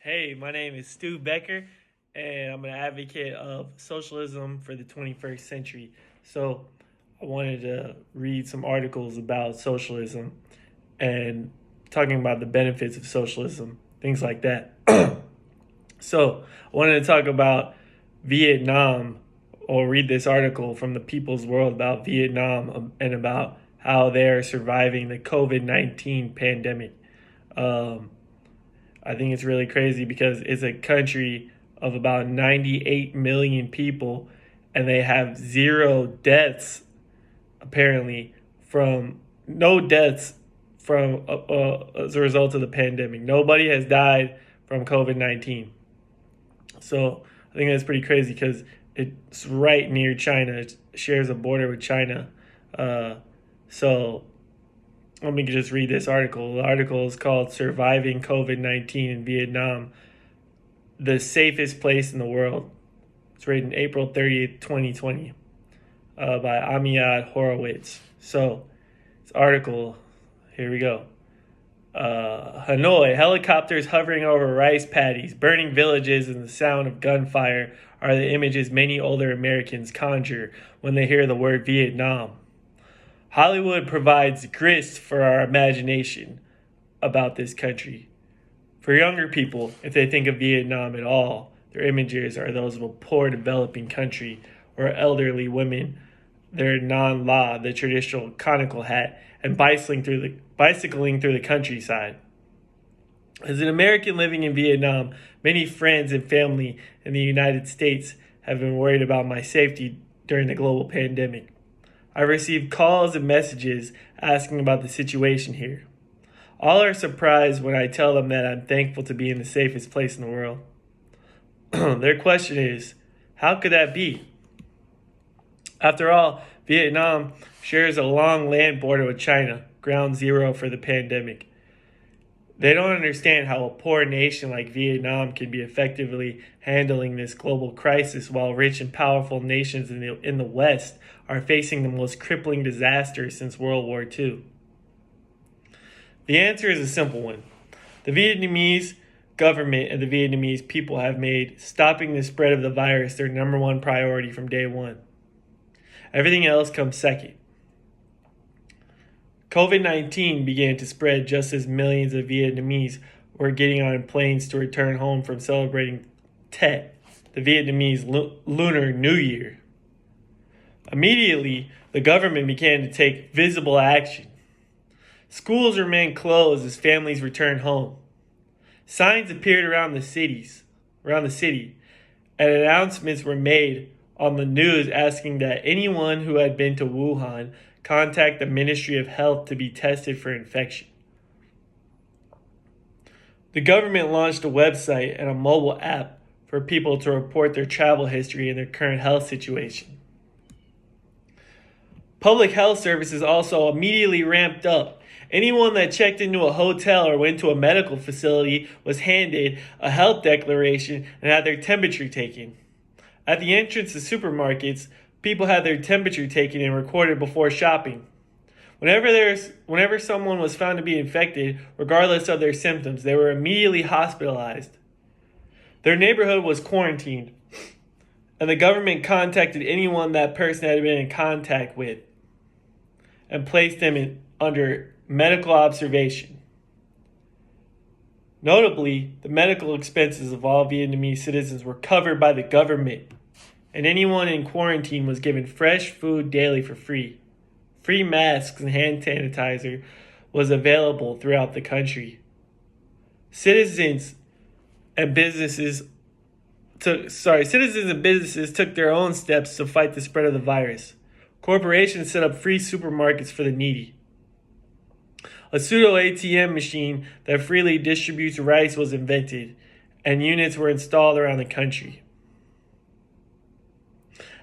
Hey, my name is Stu Becker, and I'm an advocate of socialism for the 21st century. So, I wanted to read some articles about socialism and talking about the benefits of socialism, things like that. So, I wanted to talk about Vietnam, or read this article from the People's World about Vietnam and about how they're surviving the COVID-19 pandemic. Um, I think it's really crazy because it's a country of about 98 million people, and they have zero deaths, apparently, from no deaths from as a result of the pandemic. Nobody has died from COVID-19. So I think that's pretty crazy because it's right near China. It shares a border with China. So let me just read this article. The article is called Surviving COVID-19 in Vietnam, the Safest Place in the World. It's written April 30th, 2020 by Amiad Horowitz. So this article, here we go. Hanoi, helicopters hovering over rice paddies, burning villages, and the sound of gunfire are the images many older Americans conjure when they hear the word Vietnam. Hollywood provides grist for our imagination about this country. For younger people, if they think of Vietnam at all, their images are those of a poor developing country where elderly women, their non-la, the traditional conical hat, and bicycling through the countryside. As an American living in Vietnam, many friends and family in the United States have been worried about my safety during the global pandemic. I received calls and messages asking about the situation here. All are surprised when I tell them that I'm thankful to be in the safest place in the world. Their question is, how could that be? After all, Vietnam shares a long land border with China, ground zero for the pandemic. They don't understand how a poor nation like Vietnam can be effectively handling this global crisis while rich and powerful nations in the West are facing the most crippling disaster since World War II. The answer is a simple one. The Vietnamese government and the Vietnamese people have made stopping the spread of the virus their number one priority from day one. Everything else comes second. COVID-19 began to spread just as millions of Vietnamese were getting on planes to return home from celebrating Tet, the Vietnamese Lunar New Year. Immediately, the government began to take visible action. Schools remained closed as families returned home. Signs appeared around the city, and announcements were made on the news asking that anyone who had been to Wuhan contact the Ministry of Health to be tested for infection. The government launched a website and a mobile app for people to report their travel history and their current health situation. Public health services also immediately ramped up. Anyone that checked into a hotel or went to a medical facility was handed a health declaration and had their temperature taken. At the entrance to supermarkets, people had their temperature taken and recorded before shopping. Whenever someone was found to be infected, regardless of their symptoms, they were immediately hospitalized. Their neighborhood was quarantined, and the government contacted anyone that person had been in contact with and placed them under medical observation. Notably, the medical expenses of all Vietnamese citizens were covered by the government, and anyone in quarantine was given fresh food daily for free. Free masks and hand sanitizer was available throughout the country. Citizens and businesses took their own steps to fight the spread of the virus. Corporations set up free supermarkets for the needy. A pseudo ATM machine that freely distributes rice was invented, and units were installed around the country.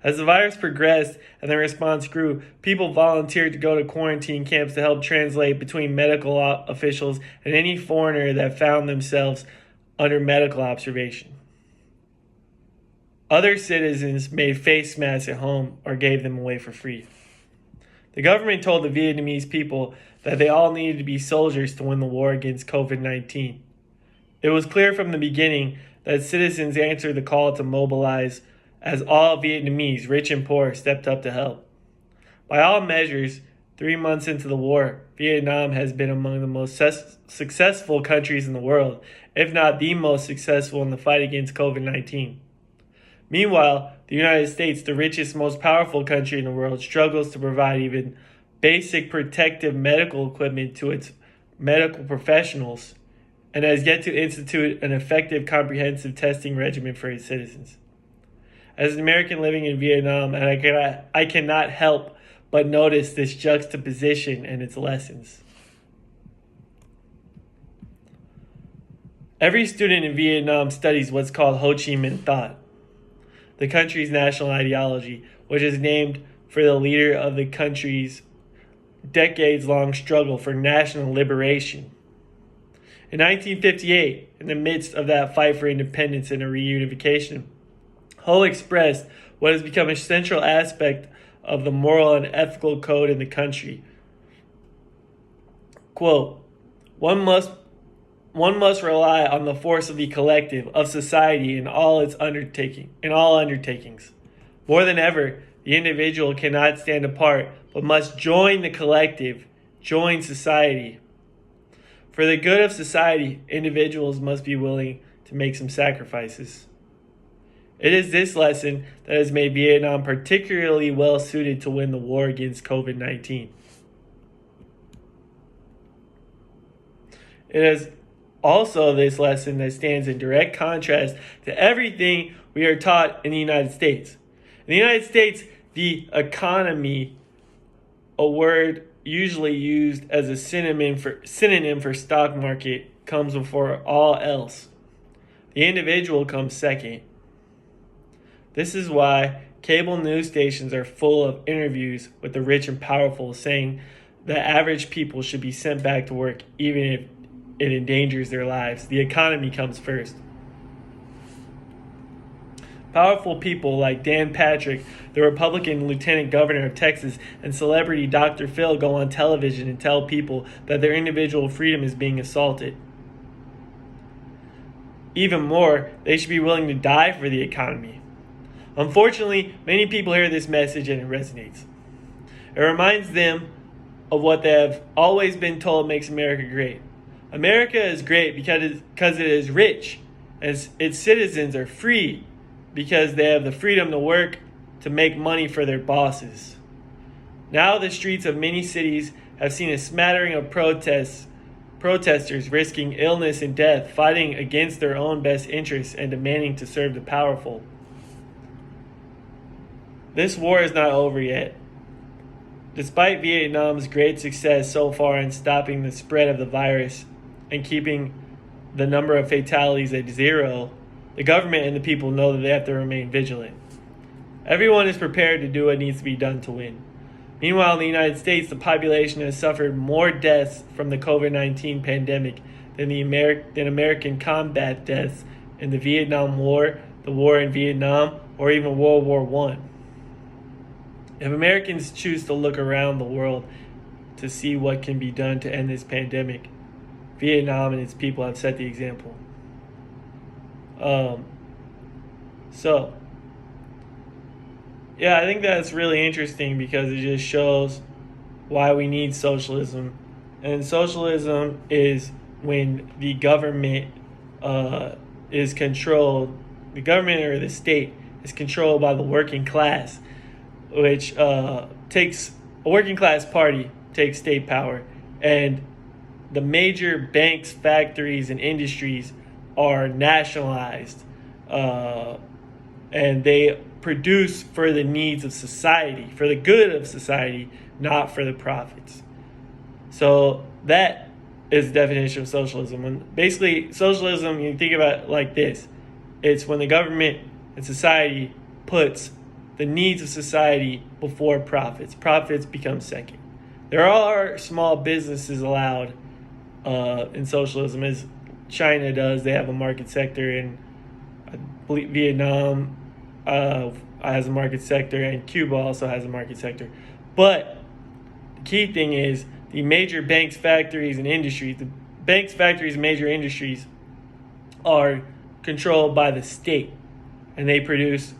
As the virus progressed and the response grew, people volunteered to go to quarantine camps to help translate between medical officials and any foreigner that found themselves under medical observation. Other citizens made face masks at home or gave them away for free. The government told the Vietnamese people that they all needed to be soldiers to win the war against COVID-19. It was clear from the beginning that citizens answered the call to mobilize as all Vietnamese, rich and poor, stepped up to help. By all measures, 3 months into the war, Vietnam has been among the most successful countries in the world, if not the most successful in the fight against COVID-19. Meanwhile, the United States, the richest, most powerful country in the world, struggles to provide even basic protective medical equipment to its medical professionals and has yet to institute an effective comprehensive testing regimen for its citizens. As an American living in Vietnam, and I cannot help but notice this juxtaposition and its lessons. Every student in Vietnam studies what's called Ho Chi Minh thought, the country's national ideology, which is named for the leader of the country's decades-long struggle for national liberation. In 1958, in the midst of that fight for independence and a reunification, Ho expressed what has become a central aspect of the moral and ethical code in the country. Quote, one must rely on the force of the collective, of society in all undertakings. More than ever, the individual cannot stand apart, but must join the collective, join society. For the good of society, individuals must be willing to make some sacrifices. It is this lesson that has made Vietnam particularly well suited to win the war against COVID-19. It is also this lesson that stands in direct contrast to everything we are taught in the United States. In the United States, the economy, a word usually used as a synonym for stock market, comes before all else. The individual comes second. This is why cable news stations are full of interviews with the rich and powerful saying that average people should be sent back to work even if it endangers their lives. The economy comes first. Powerful people like Dan Patrick, the Republican Lieutenant Governor of Texas, and celebrity Dr. Phil go on television and tell people that their individual freedom is being assaulted. Even more, they should be willing to die for the economy. Unfortunately, many people hear this message and it resonates. It reminds them of what they have always been told makes America great. America is great because it is rich, as its citizens are free because they have the freedom to work to make money for their bosses. Now the streets of many cities have seen a smattering of protesters risking illness and death, fighting against their own best interests and demanding to serve the powerful. This war is not over yet. Despite Vietnam's great success so far in stopping the spread of the virus and keeping the number of fatalities at zero, the government and the people know that they have to remain vigilant. Everyone is prepared to do what needs to be done to win. Meanwhile, in the United States, the population has suffered more deaths from the COVID-19 pandemic than American combat deaths in the Vietnam War, the war in Vietnam, or even World War I. If Americans choose to look around the world to see what can be done to end this pandemic, Vietnam and its people have set the example. I think that's really interesting because it just shows why we need socialism. And socialism is when the government is controlled, the government or the state is controlled by the working class, which takes a working class party takes state power, and the major banks, factories, and industries are nationalized, and they produce for the needs of society, for the good of society, not for the profits. So that is the definition of socialism. When basically socialism, you think about it like this: it's when the government and society puts the needs of society before profits. Profits become second. There are small businesses allowed in socialism, as China does. They have a market sector, and I believe Vietnam has a market sector, and Cuba also has a market sector. But the key thing is the major banks, factories, and industries. The banks, factories, and major industries are controlled by the state, and they produce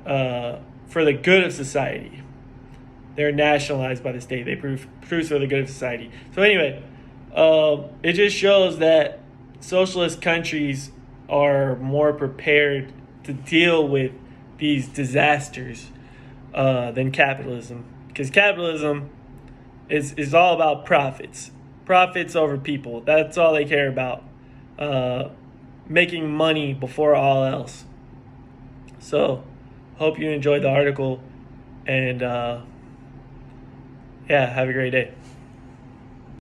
for the good of society. They're nationalized by the state. They produce for the good of society. So anyway, it just shows that socialist countries are more prepared to deal with these disasters than capitalism. Because capitalism is all about profits. Profits over people. That's all they care about. Making money before all else. So, hope you enjoyed the article. And, yeah, have a great day.